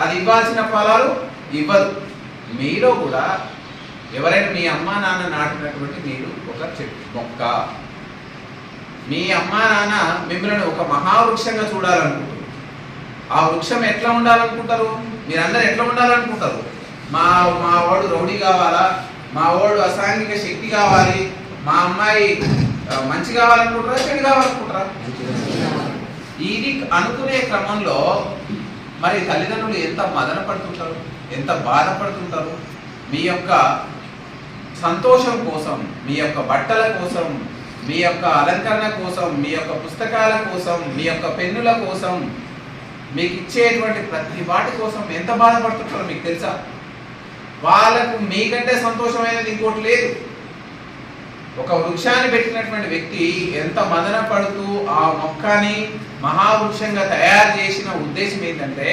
అది ఇవ్వాల్సిన ఫలాలు ఇవ్వదు. మీలో కూడా ఎవరైనా మీ అమ్మా నాన్న నాటినటువంటి మీరు ఒక చెట్టు మొక్క, మీ అమ్మా నాన్న మిమ్మల్ని ఒక మహావృక్షంగా చూడాలనుకుంటారు. ఆ వృక్షం ఎట్లా ఉండాలనుకుంటారు? మీరందరూ ఎట్లా ఉండాలనుకుంటారు? మా వాడు రౌడీ కావాలా, మా వాడు అసాంఘిక శక్తి కావాలి, మా అమ్మాయి మంచి కావాలనుకుంటారా, చెడు కావాలనుకుంటారా? ఇది అనుకునే క్రమంలో మరి తల్లిదండ్రులు ఎంత మదన పడుతుంటారు, ఎంత బాధపడుతుంటారు. మీ యొక్క సంతోషం కోసం, మీ యొక్క బట్టల కోసం, మీ యొక్క అలంకరణ కోసం, మీ యొక్క పుస్తకాల కోసం, మీ యొక్క పెన్నుల కోసం, మీకు ఇచ్చేటువంటి ప్రతి వాటి కోసం ఎంత బాధపడుతుంటారో మీకు తెలుసా? వాళ్ళకు మీకంటే సంతోషమైనది ఇంకోటి లేదు. ఒక వృక్షాన్ని పెట్టినటువంటి వ్యక్తి ఎంత మదన పడుతూ ఆ మొక్కని మహావృక్షంగా తయారు చేసిన ఉద్దేశం ఏంటంటే